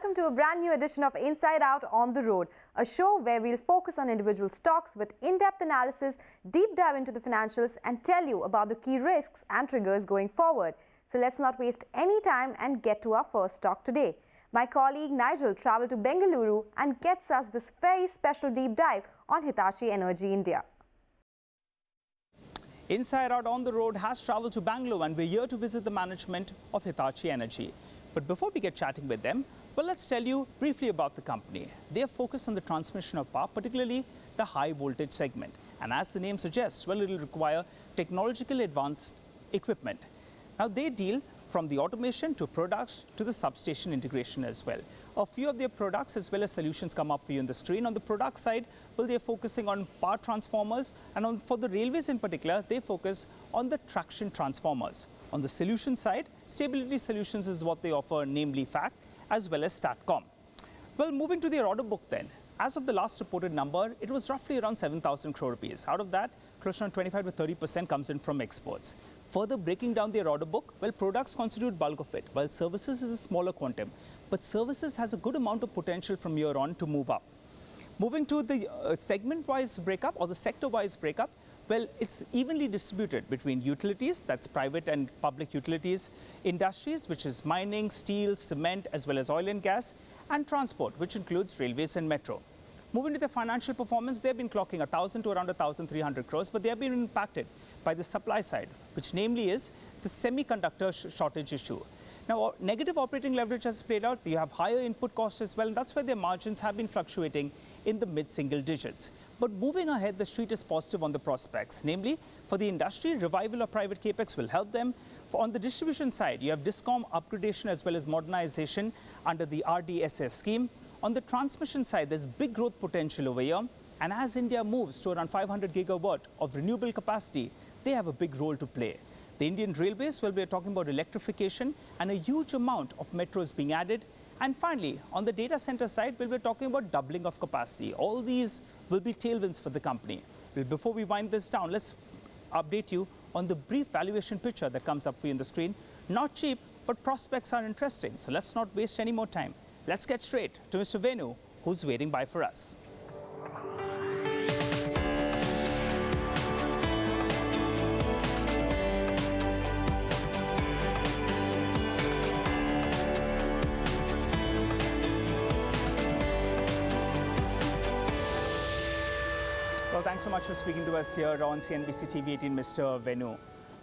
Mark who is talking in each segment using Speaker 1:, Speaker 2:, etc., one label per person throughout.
Speaker 1: welcome to a brand new edition of Inside Out on the Road, a show where we'll focus on individual stocks with in-depth analysis, deep dive into the financials and tell you about the key risks and triggers going forward. So let's not waste any time and get to our first stock today. My colleague Nigel traveled to Bengaluru and gets us this very special deep dive on Hitachi Energy India.
Speaker 2: Inside Out on the Road has traveled to Bangalore and we're here to visit the management of Hitachi Energy. But before we get chatting with them, well, let's tell you briefly about the company. They are focused on the transmission of power, particularly the high voltage segment. And as the name suggests, well, it will require technologically advanced equipment. Now, they deal from the automation to products to the substation integration as well. A few of their products as well as solutions come up for you on the screen. On the product side, well, they're focusing on power transformers, and for the railways in particular, they focus on the traction transformers. On the solution side, stability solutions is what they offer, namely FAC as well as STATCOM. Well, moving to their order book then. As of the last reported number, it was roughly around 7,000 crore rupees. Out of that, close to 25 to 30% comes in from exports. Further breaking down their order book, well, products constitute bulk of it, while services is a smaller quantum. But services has a good amount of potential from here on to move up. Moving to the segment-wise breakup or the sector-wise breakup, well, it's evenly distributed between utilities, that's private and public utilities, industries, which is mining, steel, cement, as well as oil and gas, and transport, which includes railways and metro. Moving to their financial performance, they've been clocking 1,000 to around 1,300 crores, but they have been impacted by the supply side, which namely is the semiconductor shortage issue. Now, negative operating leverage has played out. You have higher input costs as well, and that's why their margins have been fluctuating in the mid-single digits. But moving ahead, the street is positive on the prospects. Namely, for the industry, revival of private capex will help them. On the distribution side, you have DISCOM upgradation as well as modernization under the RDSS scheme. On the transmission side, there's big growth potential over here. And as India moves to around 500 gigawatt of renewable capacity, they have a big role to play. The Indian Railways, well, we're talking about electrification and a huge amount of metros being added. And finally, on the data center side, well, we're talking about doubling of capacity. All these will be tailwinds for the company. Well, before we wind this down, let's update you on the brief valuation picture that comes up for you on the screen. Not cheap, but prospects are interesting. So let's not waste any more time. Let's get straight to Mr. Venu, who's waiting by for us. Well, thanks so much for speaking to us here on CNBC-TV18, Mr. Venu.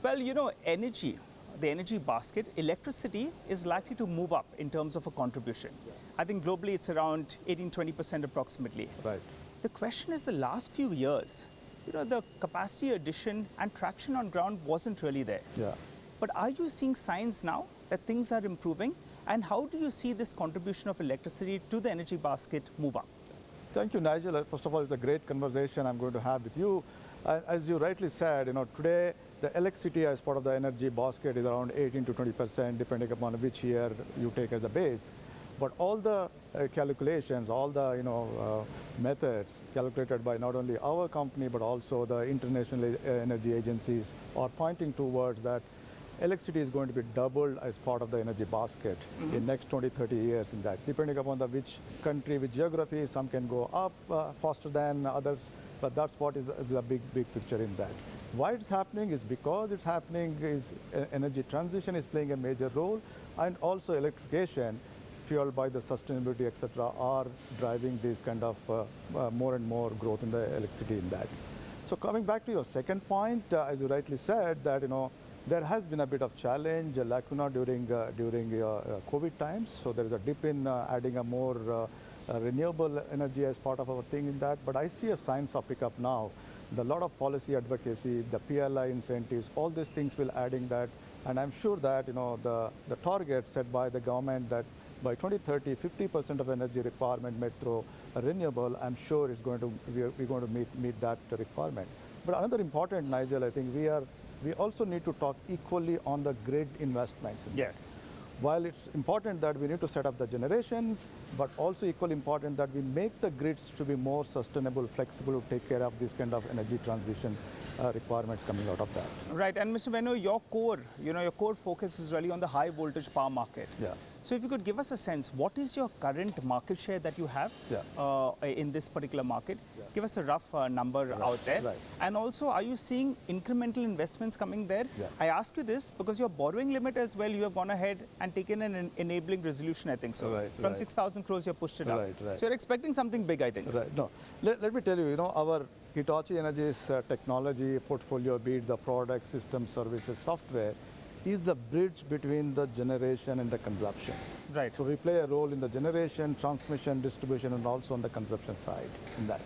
Speaker 2: Well, you know, the energy basket, electricity is likely to move up in terms of a contribution. I think globally it's around 18-20% approximately.
Speaker 3: Right.
Speaker 2: The question is the last few years, you know, the capacity addition and traction on ground wasn't really there.
Speaker 3: Yeah.
Speaker 2: But are you seeing signs now that things are improving? And how do you see this contribution of electricity to the energy basket move up?
Speaker 3: Thank you, Nigel. First of all, it's a great conversation I'm going to have with you. As you rightly said, you know, today the electricity as part of the energy basket is around 18 to 20%, depending upon which year you take as a base. But all the calculations, all the methods calculated by not only our company but also the international energy agencies are pointing towards that electricity is going to be doubled as part of the energy basket in next 20-30 years in that. Depending upon which country, which geography, some can go up faster than others, but that's what is the big picture in that. Why it's happening is because it's happening is energy transition is playing a major role, and also electrification fueled by the sustainability, etc., are driving this kind of more and more growth in the electricity in that. So coming back to your second point, as you rightly said, that there has been a bit of challenge, lacuna during COVID times. So there is a dip in adding a more renewable energy as part of our thing in that. But I see a signs of pickup now. A lot of policy advocacy, the PLI incentives, all these things will adding that. And I'm sure that the target set by the government that by 2030, 50% of energy requirement metro renewable, I'm sure we're going to meet that requirement. But another important, Nigel, I think we also need to talk equally on the grid investments.
Speaker 2: Yes.
Speaker 3: While it's important that we need to set up the generations, but also equally important that we make the grids to be more sustainable, flexible, to take care of this kind of energy transitions requirements coming out of that.
Speaker 2: Right, and Mr. Venu, your core focus is really on the high voltage power market.
Speaker 3: Yeah.
Speaker 2: So if you could give us a sense, what is your current market share that you have in this particular market? Give us a rough number out there.
Speaker 3: Right.
Speaker 2: And also, are you seeing incremental investments coming there? I ask you this because your borrowing limit as well, you have gone ahead and taken an enabling resolution, I think so. From 6,000 crores, you have pushed it up. So you're expecting something big, I think.
Speaker 3: Right. No, let me tell you, our Hitachi Energy's technology portfolio, be it the product, system, services, software, is the bridge between the generation and the consumption.
Speaker 2: Right.
Speaker 3: So we play a role in the generation, transmission, distribution, and also on the consumption side in that.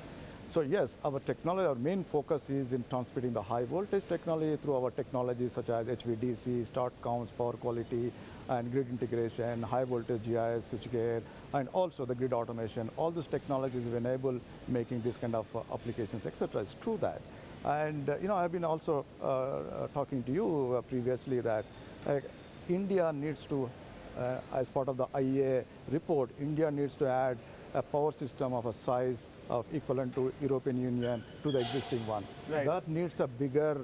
Speaker 3: So yes, our technology, our main focus is in transmitting the high voltage technology through our technologies such as HVDC, start counts, power quality, and grid integration, high voltage GIS, switchgear, and also the grid automation. All these technologies will enable making this kind of applications, etc. It's true that. And I've been also talking to you previously that India needs to, as part of the IEA report, India needs to add a power system of a size of equivalent to European Union to the existing one.
Speaker 2: Right.
Speaker 3: That needs a bigger,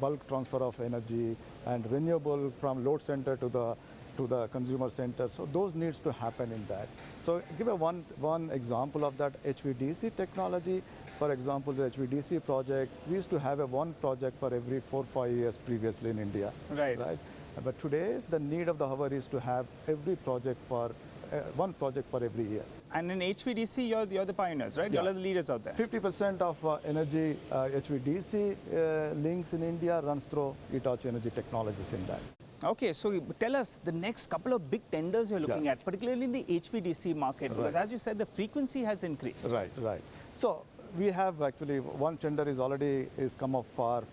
Speaker 3: bulk transfer of energy and renewable from load center to the consumer center. So those needs to happen in that. So give a one example of that HVDC technology. For example, the HVDC project, we used to have one project for every 4-5 years previously in India.
Speaker 2: Right.
Speaker 3: But today, the need of the hour is to have every project for one project for every year.
Speaker 2: And in HVDC, you're the pioneers, right? You're the leaders out there.
Speaker 3: 50% of energy HVDC links in India runs through Hitachi Energy Technologies in that.
Speaker 2: Okay, so tell us the next couple of big tenders you're looking at, particularly in the HVDC market, because as you said, the frequency has increased.
Speaker 3: Right. So we have actually one tender is come up for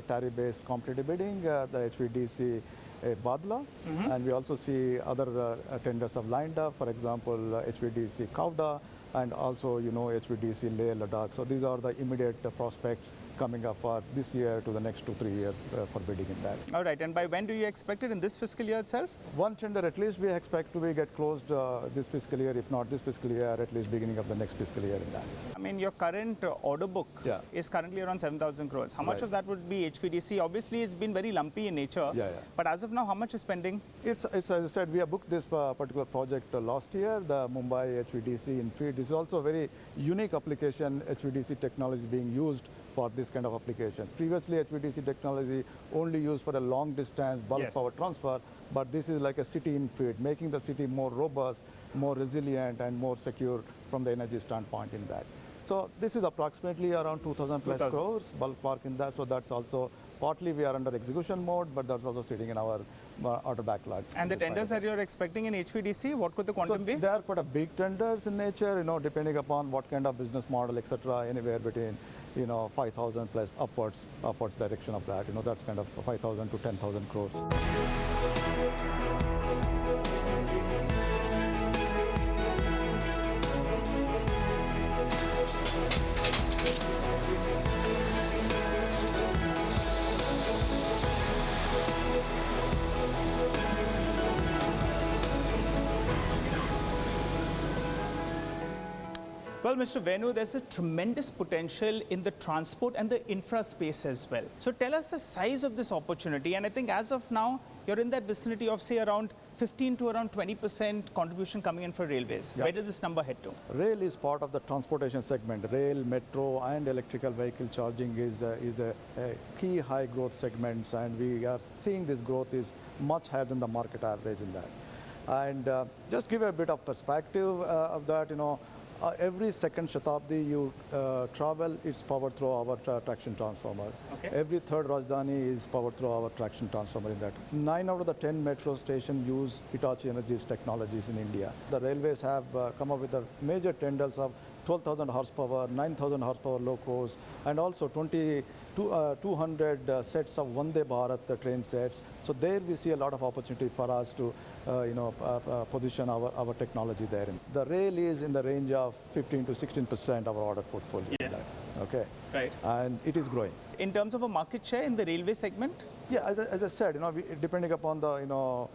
Speaker 3: tariff-based competitive bidding, the HVDC Badla, and we also see other tenders have lined up, for example, HVDC Kavda, and also, HVDC Leh Ladakh. So these are the immediate prospects coming up for this year to the next 2-3 years for bidding in that.
Speaker 2: All right, and by when do you expect it, in this fiscal year itself?
Speaker 3: One tender at least we expect to get closed this fiscal year, if not this fiscal year, at least beginning of the next fiscal year in that.
Speaker 2: I mean, your current order book is currently around 7,000 crores. How much of that would be HVDC? Obviously, it's been very lumpy in nature. But as of now, how much is pending?
Speaker 3: It's as I said, we have booked this particular project last year, the Mumbai HVDC in feed. This is also a very unique application, HVDC technology being used for this kind of application. Previously, HVDC technology only used for a long distance bulk power transfer, but this is like a city in feed, making the city more robust, more resilient, and more secure from the energy standpoint in that. So this is approximately around 2,000 plus crores bulk park in that. So that's also partly we are under execution mode, but that's also sitting in our order backlog.
Speaker 2: And the tenders that you're expecting in HVDC, what could the quantum be?
Speaker 3: They are quite a big tenders in nature, depending upon what kind of business model, etc. Anywhere between 5,000 plus upwards direction of that. That's kind of 5,000 to 10,000 crores.
Speaker 2: Well, Mr. Venu, there's a tremendous potential in the transport and the infra space as well. So tell us the size of this opportunity. And I think as of now, you're in that vicinity of, say, around 15 to around 20% contribution coming in for railways. Where does this number head to?
Speaker 3: Rail is part of the transportation segment. Rail, metro, and electrical vehicle charging is a key high growth segments, and we are seeing this growth is much higher than the market average in that. And just give a bit of perspective of that, every second Shatabdi you travel, it's powered through our traction transformer. Every third Rajdhani is powered through our traction transformer in that. 9 out of the 10 metro stations use Hitachi Energy's technologies in India. The railways have come up with a major tenders of 12,000 horsepower, 9,000 horsepower locos, and also 200 sets of Vande Bharat train sets. So there we see a lot of opportunity for us to position our technology there. The rail is in the range of 15 to 16% of our order portfolio. Okay.
Speaker 2: Right.
Speaker 3: And it is growing.
Speaker 2: In terms of a market share in the railway segment?
Speaker 3: Yeah, as I said, depending upon the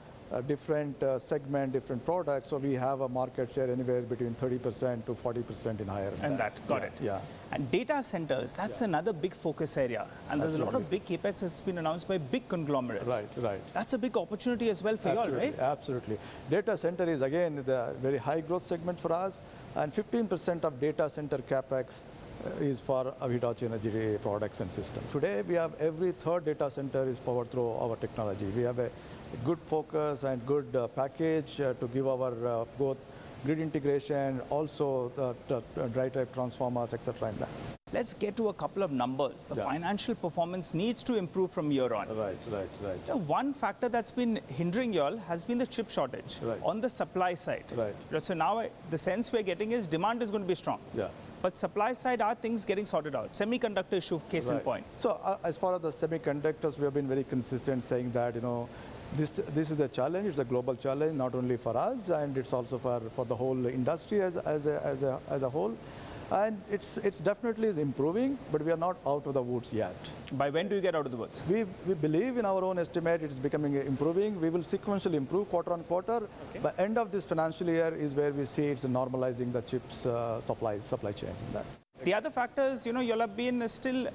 Speaker 3: different segment, different products. So we have a market share anywhere between 30% to 40% in higher.
Speaker 2: And that, got it.
Speaker 3: Yeah.
Speaker 2: And data centers, that's another big focus area. And there's a lot of big capex that's been announced by big conglomerates.
Speaker 3: Right.
Speaker 2: That's a big opportunity as well for you all, right?
Speaker 3: Absolutely. Data center is again the very high growth segment for us, and 15% of data center capex is for Hitachi Energy products and systems. Today we have every third data center is powered through our technology. We have a good focus and good package to give our both grid integration, also the dry type transformers, etc. in that.
Speaker 2: Let's get to a couple of numbers. The financial performance needs to improve from here on.
Speaker 3: Right.
Speaker 2: Now, one factor that's been hindering you all has been the chip shortage on the supply side.
Speaker 3: Right.
Speaker 2: So now the sense we're getting is demand is going to be strong.
Speaker 3: Yeah.
Speaker 2: But supply side, are things getting sorted out? Semiconductor issue, case in point.
Speaker 3: So as far as the semiconductors, we have been very consistent saying that, this is a challenge. It's a global challenge, not only for us, and it's also for the whole industry as a whole. And it's definitely is improving, but we are not out of the woods yet.
Speaker 2: By when do you get out of the woods?
Speaker 3: We believe in our own estimate it's becoming improving. We will sequentially improve quarter on quarter. By end of this financial year is where we see it's normalizing the chips supply chains in that.
Speaker 2: The other factor is, you all have been still,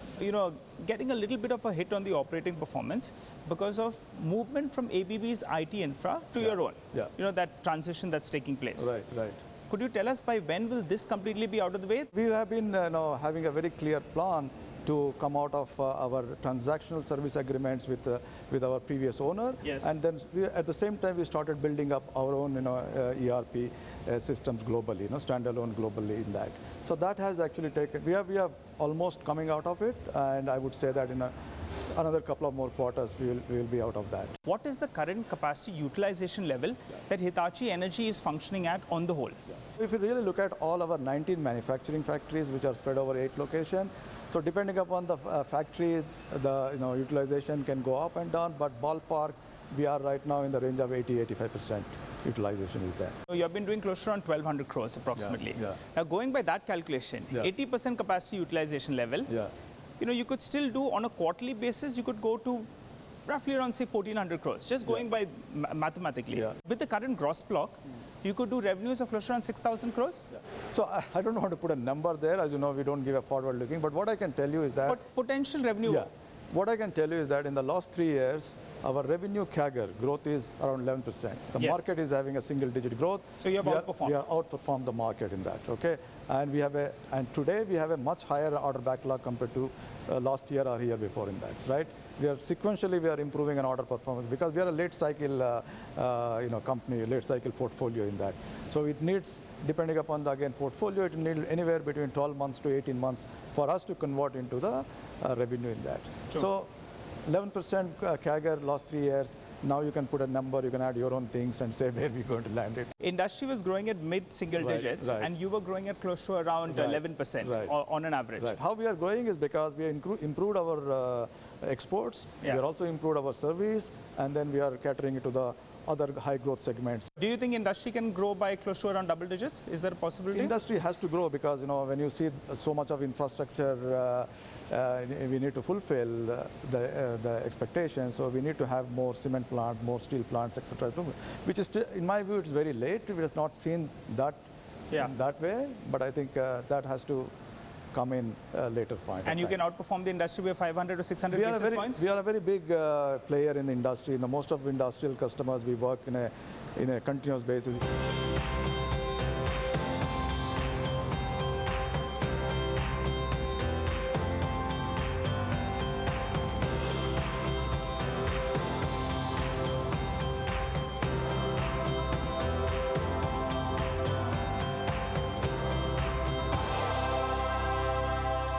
Speaker 2: getting a little bit of a hit on the operating performance because of movement from ABB's IT infra to your own.
Speaker 3: Yeah.
Speaker 2: That transition that's taking place.
Speaker 3: Right.
Speaker 2: Could you tell us by when will this completely be out of the way?
Speaker 3: We have been having a very clear plan to come out of our transactional service agreements with our previous owner.
Speaker 2: Yes.
Speaker 3: And then at the same time, we started building up our own ERP systems globally, standalone globally in that. So that has actually taken, we are almost coming out of it, and I would say that in another couple of more quarters, we will be out of that.
Speaker 2: What is the current capacity utilization level that Hitachi Energy is functioning at on the whole?
Speaker 3: If you really look at all our 19 manufacturing factories, which are spread over 8 locations, so depending upon the factory, the utilization can go up and down, but ballpark, we are right now in the range of 80-85% utilization is there.
Speaker 2: You have been doing close to around 1,200 crores approximately.
Speaker 3: Yeah.
Speaker 2: Now going by that calculation, 80% capacity utilization level, you could still do on a quarterly basis, you could go to roughly around say 1,400 crores, just going by mathematically. With the current gross block, you could do revenues of close to around 6,000 crores.
Speaker 3: So I don't want to put a number there, as you know, we don't give a forward looking, but what I can tell you is that...
Speaker 2: But potential revenue...
Speaker 3: What I can tell you is that in the last 3 years, our revenue CAGR growth is around 11%. The market is having a single-digit growth.
Speaker 2: So you have outperformed.
Speaker 3: We are outperformed the market in that, okay? And today we have a much higher order backlog compared to last year or year before in that, right? We are improving an order performance because we are a late cycle company, late cycle portfolio in that. So it needs, depending upon the portfolio, it needs anywhere between 12 months to 18 months for us to convert into the revenue in that.
Speaker 2: Sure.
Speaker 3: So 11% CAGR last 3 years. Now you can put a number, you can add your own things and say where we're going to land it.
Speaker 2: Industry was growing at mid-single digits and you were growing at close to around 11% on an average.
Speaker 3: Right. How we are growing is because we improved our exports, we are also improved our service, and then we are catering it to the other high growth segments.
Speaker 2: Do you think industry can grow by close to around double digits? Is there a possibility?
Speaker 3: Industry has to grow because when you see so much of infrastructure we need to fulfill the expectations. So we need to have more cement plants, more steel plants, etc. Which is, in my view, it's very late. We have not seen that in that way. But I think that has to come in a later point.
Speaker 2: And you can outperform the industry by 500 to 600 basis points?
Speaker 3: We are a very big player in the industry. Most of the industrial customers, we work in a continuous basis.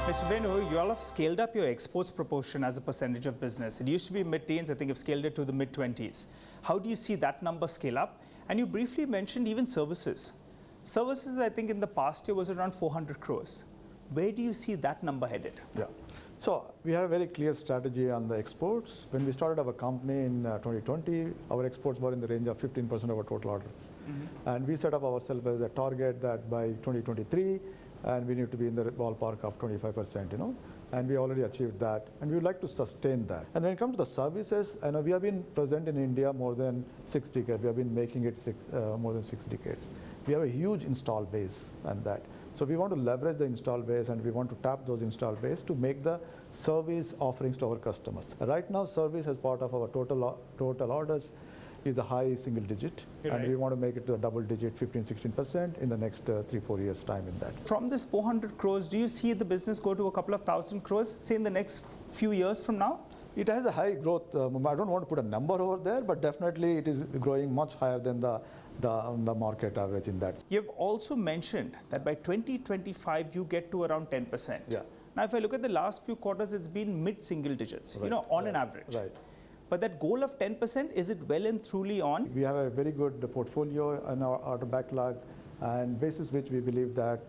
Speaker 2: Mr. Venu, you all have scaled up your exports proportion as a percentage of business. It used to be mid-teens. I think you've scaled it to the mid-20s. How do you see that number scale up? And you briefly mentioned even services. Services, I think in the past year was around 400 crores. Where do you see that number headed?
Speaker 3: Yeah. So we have a very clear strategy on the exports. When we started our company in 2020, our exports were in the range of 15% of our total orders. And we set up ourselves as a target that by 2023, and we need to be in the ballpark of 25%, and we already achieved that, and we would like to sustain that. And when it comes to the services, I know we have been present in India more than 6 decades. We have been making it more than 6 decades. We have a huge install base and that. So we want to leverage the install base, and we want to tap those install base to make the service offerings to our customers. Right now, service as part of our total orders is a high single digit, and we want to make it to a double digit, 15-16% in the next 3-4 years time in that.
Speaker 2: From this 400 crores, do you see the business go to a couple of thousand crores, say in the next few years from now?
Speaker 3: It has a high growth. I don't want to put a number over there, but definitely it is growing much higher than the market average in that.
Speaker 2: You've also mentioned that by 2025 you get to around 10%.
Speaker 3: Yeah.
Speaker 2: Now, if I look at the last few quarters, it's been mid-single digits,
Speaker 3: right.
Speaker 2: On an average.
Speaker 3: Right.
Speaker 2: But that goal of 10%, is it well and truly on?
Speaker 3: We have a very good portfolio in our order backlog, and basis which we believe that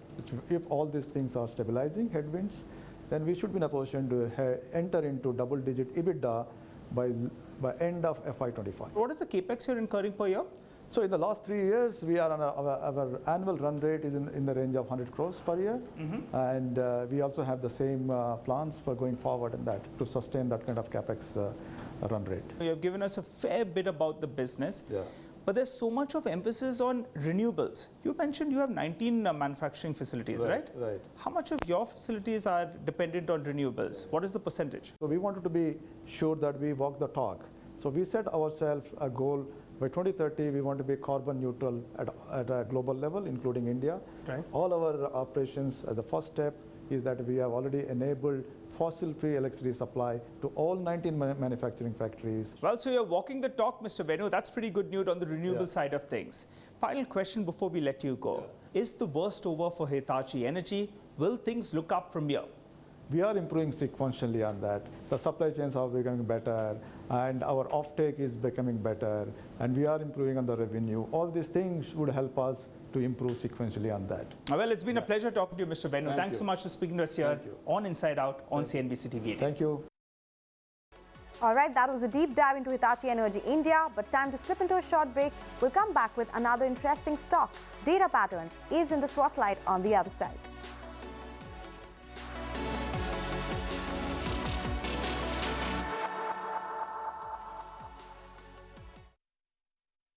Speaker 3: if all these things are stabilizing headwinds, then we should be in a position to enter into double-digit EBITDA by end of FY25.
Speaker 2: What is the capex you're incurring per year?
Speaker 3: So in the last 3 years, we are on our annual run rate is in the range of 100 crores per year, and we also have the same plans for going forward in that to sustain that kind of capex run rate.
Speaker 2: You have given us a fair bit about the business,
Speaker 3: Yeah.
Speaker 2: but there's so much of emphasis on renewables. You mentioned you have 19 manufacturing facilities, right?
Speaker 3: Right.
Speaker 2: How much of your facilities are dependent on renewables? What is the percentage?
Speaker 3: So we wanted to be sure that we walk the talk. So we set ourselves a goal by 2030. We want to be carbon neutral at a global level, including India.
Speaker 2: Right.
Speaker 3: All our operations, as a first step, is that we have already enabled fossil-free electricity supply to all 19 manufacturing factories.
Speaker 2: Well, so you're walking the talk, Mr. Venu. That's pretty good news on the renewable side of things. Final question before we let you go. Is the worst over for Hitachi Energy? Will things look up from here?
Speaker 3: We are improving sequentially on that. The supply chains are becoming better, and our offtake is becoming better, and we are improving on the revenue. All these things would help us to improve sequentially on that.
Speaker 2: Well, it's been a pleasure talking to you, Mr. Venu. Thanks
Speaker 3: you.
Speaker 2: so much for speaking to us here on Inside Out on CNBC-TV18.
Speaker 3: Thank you.
Speaker 1: All right, that was a deep dive into Hitachi Energy India, but time to slip into a short break. We'll come back with another interesting stock. Data patterns is in the spotlight on the other side.